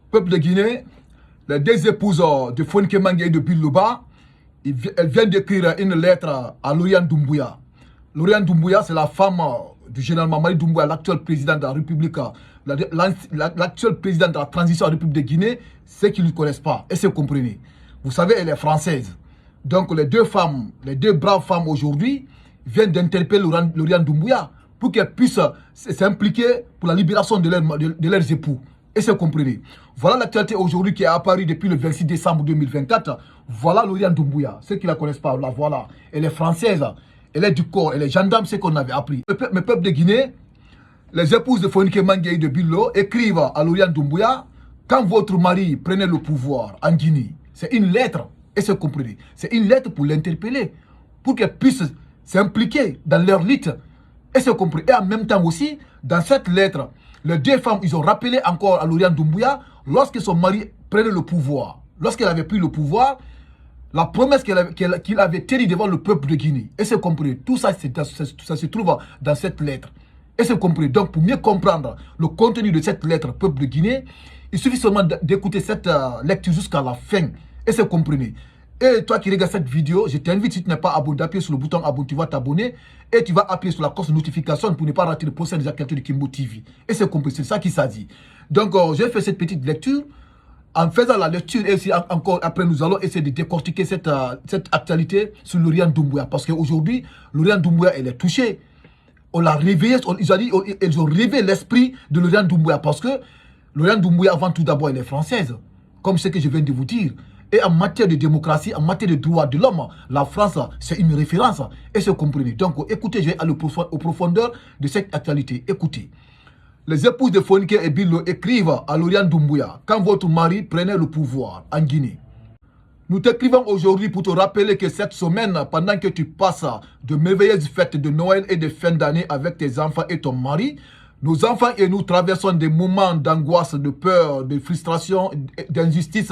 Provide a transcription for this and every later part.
Peuple de Guinée, les deux épouses de Fonikè Menguè et de Biloba, elles viennent d'écrire une lettre à Laurent Doumbouya. Laurent Doumbouya, c'est la femme du général Mamadi Doumbouya, l'actuel président de la République, l'actuel président de la transition en République de Guinée. Ceux qui ne le connaissent pas, et c'est comprenez. Vous savez, elle est française. Donc les deux femmes, les deux braves femmes aujourd'hui, viennent d'interpeller Laurent Doumbouya pour qu'elles puissent s'impliquer pour la libération de leurs époux. Et c'est comprenez. Voilà l'actualité aujourd'hui qui est apparue depuis le 26 décembre 2024. Voilà Laurent Doumbouya. Ceux qui ne la connaissent pas, la voilà. Elle est française. Elle est du corps. Elle est gendarme, c'est qu'on avait appris. Mes peuples de Guinée, les épouses de Fonikè Menguè et de Bilo écrivent à Laurent Doumbouya: quand votre mari prenait le pouvoir en Guinée, c'est une lettre. Et c'est comprenez. C'est une lettre pour l'interpeller, pour qu'elle puisse s'impliquer dans leur lutte. Et c'est compris. Et en même temps aussi, dans cette lettre, les deux femmes, ils ont rappelé encore à Laurent Doumbouya, lorsque son mari prenait le pouvoir, lorsqu'elle avait pris le pouvoir, la promesse qu'il avait tenue devant le peuple de Guinée. Et c'est compris. Tout ça, ça se trouve dans cette lettre. Et c'est compris. Donc, pour mieux comprendre le contenu de cette lettre, peuple de Guinée, il suffit seulement d'écouter cette lecture jusqu'à la fin. Et c'est compris. Et toi qui regardes cette vidéo, je t'invite, si tu n'es pas abonné, d'appuyer sur le bouton abonner, tu vas t'abonner et tu vas appuyer sur la cloche de notification pour ne pas rater le prochain des actualités de Kimbo TV. Et c'est compris, c'est ça qui s'agit. Donc, j'ai fait cette petite lecture. En faisant la lecture, et aussi encore après, nous allons essayer de décortiquer cette actualité sur Laurent Doumbouya. Parce qu'aujourd'hui, Laurent Doumbouya, elle est touchée. On l'a réveillé, ils ont réveillé l'esprit de Laurent Doumbouya. Parce que Laurent Doumbouya, avant tout d'abord, elle est française. Comme ce que je viens de vous dire. Et en matière de démocratie, en matière de droits de l'homme, la France, c'est une référence. Et c'est compris. Donc, écoutez, je vais aller aux profondeurs de cette actualité. Écoutez. Les épouses de Fonikè et Bilo écrivent à Laurent Doumbouya: quand votre mari prenait le pouvoir en Guinée. Nous t'écrivons aujourd'hui pour te rappeler que cette semaine, pendant que tu passes de merveilleuses fêtes de Noël et de fin d'année avec tes enfants et ton mari, nos enfants et nous traversons des moments d'angoisse, de peur, de frustration, d'injustice,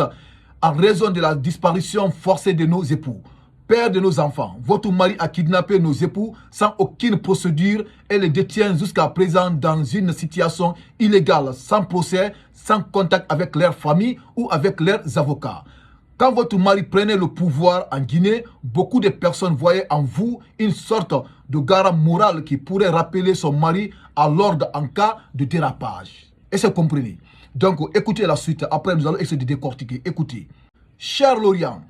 en raison de la disparition forcée de nos époux. Père de nos enfants, votre mari a kidnappé nos époux sans aucune procédure et les détient jusqu'à présent dans une situation illégale, sans procès, sans contact avec leur famille ou avec leurs avocats. Quand votre mari prenait le pouvoir en Guinée, beaucoup de personnes voyaient en vous une sorte de garant moral qui pourrait rappeler son mari à l'ordre en cas de dérapage. Et c'est compris. Donc, écoutez la suite. Après, nous allons essayer de décortiquer. Écoutez. Cher Laurent,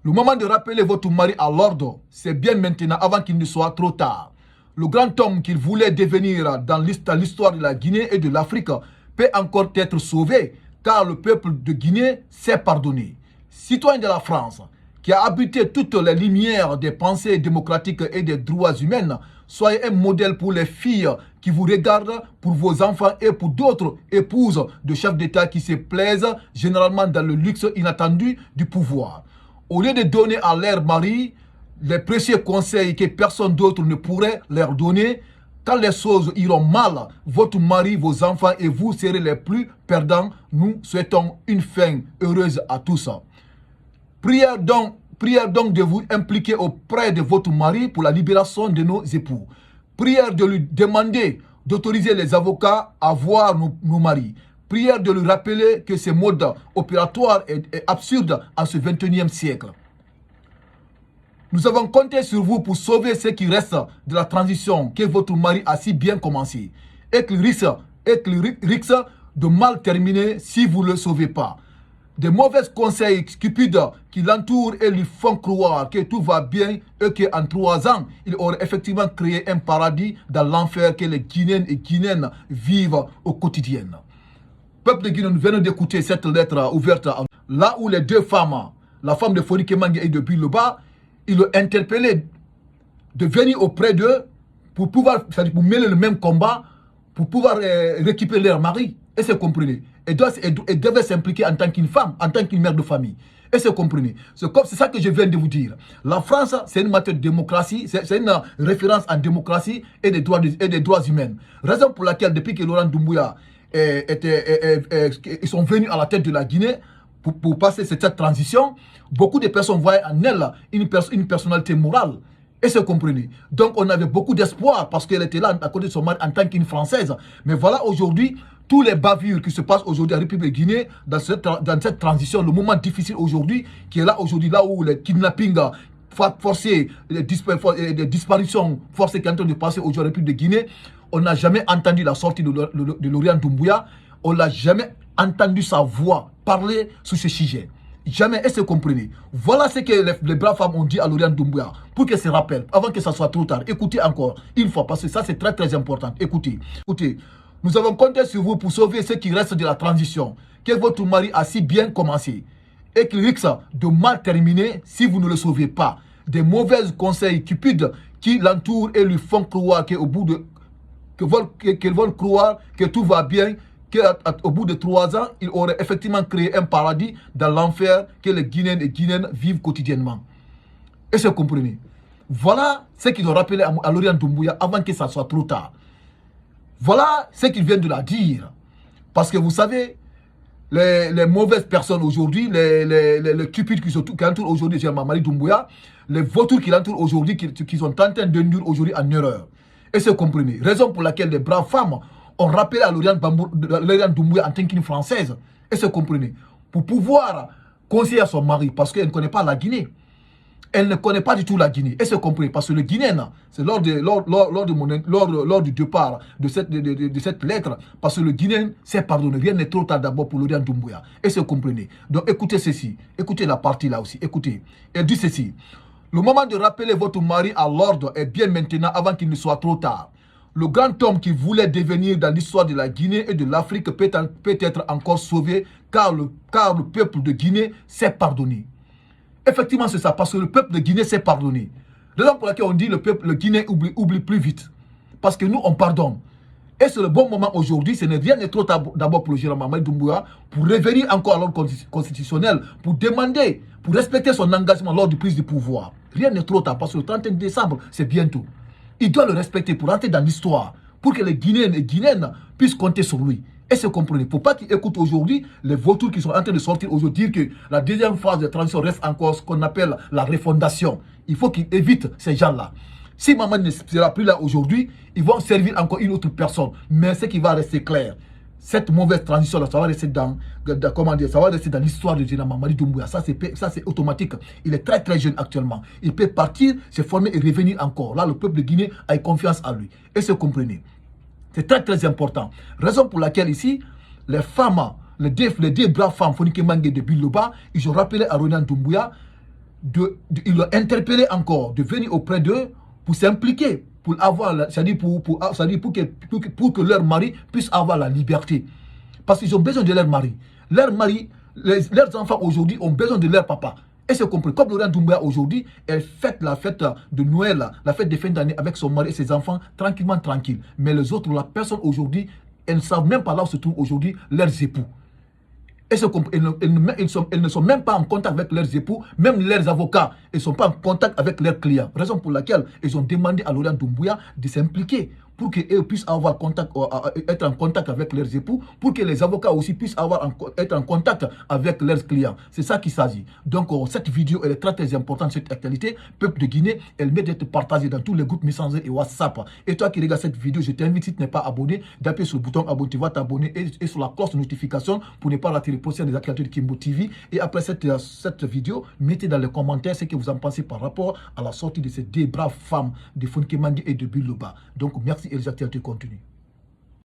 le moment de rappeler votre mari à l'ordre, c'est bien maintenant, avant qu'il ne soit trop tard. Le grand homme qu'il voulait devenir dans l'histoire de la Guinée et de l'Afrique peut encore être sauvé, car le peuple de Guinée s'est pardonné. Citoyen de la France, qui a habité toutes les lumières des pensées démocratiques et des droits humains, soyez un modèle pour les filles qui vous regardent, pour vos enfants et pour d'autres épouses de chefs d'État qui se plaisent généralement dans le luxe inattendu du pouvoir. Au lieu de donner à leur mari les précieux conseils que personne d'autre ne pourrait leur donner, quand les choses iront mal, votre mari, vos enfants et vous serez les plus perdants. Nous souhaitons une fin heureuse à tous. Prière donc de vous impliquer auprès de votre mari pour la libération de nos époux. Prière de lui demander d'autoriser les avocats à voir nos maris. Prière de lui rappeler que ce mode opératoire est absurde en ce 21e siècle. Nous avons compté sur vous pour sauver ce qui reste de la transition que votre mari a si bien commencé et qu'il risque de mal terminer si vous ne le sauvez pas. Des mauvais conseils stupides qui l'entourent et lui font croire que tout va bien et qu'en 3 ans, il aurait effectivement créé un paradis dans l'enfer que les Guinéens et Guinéennes vivent au quotidien. Peuple de Guinée, nous venons d'écouter cette lettre ouverte là où les deux femmes, la femme de Fonikè Menguè et de Biloba, ils l'ont interpellé de venir auprès d'eux pour pouvoir, c'est-à-dire pour mêler le même combat, pour pouvoir récupérer leur mari. Et c'est compris. Elle devait s'impliquer en tant qu'une femme, en tant qu'une mère de famille. Et c'est compris. C'est ça que je viens de vous dire. La France, c'est une matière de démocratie, c'est une référence en démocratie et des droits humains. Raison pour laquelle, depuis que Laurent Doumbouya ils sont venus à la tête de la Guinée pour passer cette transition, beaucoup de personnes voyaient en elle une personnalité morale. Et c'est compris. Donc on avait beaucoup d'espoir parce qu'elle était là à côté de son mari en tant qu'une Française. Mais voilà aujourd'hui, tous les bavures qui se passent aujourd'hui en République de Guinée, dans cette transition, le moment difficile aujourd'hui, qui est là aujourd'hui, là où les kidnappings forcés, les disparitions forcées qui sont en train de passer aujourd'hui en République de Guinée, on n'a jamais entendu la sortie de Laurent Doumbouya, on n'a jamais entendu sa voix parler sur ce sujet. Jamais, est-ce que vous comprenez? Voilà ce que les braves femmes ont dit à Laurent Doumbouya, pour qu'elle se rappelle, avant que ça soit trop tard. Écoutez encore, une fois, parce que ça c'est très très important. Écoutez, nous avons compté sur vous pour sauver ce qui reste de la transition, que votre mari a si bien commencé, et qu'il risque de mal terminer si vous ne le sauvez pas. Des mauvais conseils cupides qui l'entourent et lui font croire qu'au bout de... qu'elles veulent croire que tout va bien, qu'au bout de 3 ans, il aurait effectivement créé un paradis dans l'enfer que les Guinéens et Guinéennes vivent quotidiennement. Est-ce que vous comprenez? Voilà ce qu'ils ont rappelé à Laurent Doumbouya avant que ça soit trop tard. Voilà ce qu'ils viennent de la dire. Parce que vous savez, les mauvaises personnes aujourd'hui, les cupides qui entourent aujourd'hui Mamadi Doumbouya, les vautours qui l'entourent aujourd'hui, qui sont en train de nuire aujourd'hui en erreur. Est-ce que vous comprenez? Raison pour laquelle les braves femmes ont rappelé à Laurent Doumbouya en tant qu'une Française. Est-ce que vous comprenez? Pour pouvoir conseiller à son mari, parce qu'elle ne connaît pas la Guinée. Elle ne connaît pas du tout la Guinée. Est-ce que vous comprenez? Parce que le Guinéen, c'est lors du départ de cette lettre, parce que le Guinéen s'est pardonné. Rien n'est trop tard d'abord pour Laurent Doumbouya. Est-ce que vous comprenez? Donc écoutez ceci. Écoutez la partie là aussi. Écoutez. Elle dit ceci. Le moment de rappeler votre mari à l'ordre est bien maintenant avant qu'il ne soit trop tard. Le grand homme qui voulait devenir dans l'histoire de la Guinée et de l'Afrique peut être encore sauvé car le peuple de Guinée s'est pardonné. Effectivement, c'est ça, parce que le peuple de Guinée s'est pardonné. Raison pour laquelle on dit le Guinée oublie plus vite. Parce que nous, on pardonne. Et c'est le bon moment aujourd'hui, ce n'est rien de trop d'abord pour le général Mamadi Doumbouya, pour revenir encore à l'ordre constitutionnel, pour demander, pour respecter son engagement lors du prise du pouvoir. Rien n'est trop tard, parce que le 31 décembre, c'est bientôt. Il doit le respecter pour entrer dans l'histoire, pour que les Guinéens et Guinéennes puissent compter sur lui. Est-ce que vous comprenez? Il ne faut pas qu'ils écoutent aujourd'hui les vautours qui sont en train de sortir aujourd'hui, dire que la deuxième phase de transition reste encore ce qu'on appelle la refondation. Il faut qu'ils évitent ces gens-là. Si Maman ne sera plus là aujourd'hui, ils vont servir encore une autre personne. Mais ce qui va rester clair, cette mauvaise transition-là, ça va rester dans l'histoire de général Mamadi Doumbouya. Ça, c'est automatique. Il est très très jeune actuellement. Il peut partir, se former et revenir encore. Là, le peuple de Guinée a confiance en lui. Est-ce que vous comprenez? C'est très très important. Raison pour laquelle ici, les femmes, les deux braves femmes, Fonike Mangue de Biloba, ils ont rappelé à Laurent Doumbouya, ils l'ont interpellé encore, de venir auprès d'eux pour s'impliquer, pour avoir, c'est-à-dire pour que leur mari puisse avoir la liberté. Parce qu'ils ont besoin de leur mari. Leurs enfants aujourd'hui ont besoin de leur papa. Et c'est compris. Comme Laurent Doumbouya aujourd'hui, elle fête la fête de Noël, la fête de fin d'année avec son mari et ses enfants, tranquille. Mais les autres, la personne aujourd'hui, elles ne savent même pas là où se trouvent aujourd'hui leurs époux. Et elles ne sont même pas en contact avec leurs époux, même leurs avocats, ils ne sont pas en contact avec leurs clients. Raison pour laquelle ils ont demandé à Laurent Doumbouya de s'impliquer pour qu'eux puissent être en contact avec leurs époux, pour que les avocats aussi puissent être en contact avec leurs clients. C'est ça qu'il s'agit. Donc, cette vidéo, elle est très très importante, cette actualité. Peuple de Guinée, elle mérite d'être partagée dans tous les groupes Messenger et WhatsApp. Et toi qui regardes cette vidéo, je t'invite, si tu n'es pas abonné, d'appuyer sur le bouton abonner, tu vas t'abonner et sur la cloche de notification pour ne pas rater les prochaines des actualités de Kimbo TV. Et après cette vidéo, mettez dans les commentaires ce que vous en pensez par rapport à la sortie de ces deux braves femmes de Fonike Mangue et de Biloba. Donc, merci et les actualités continuent.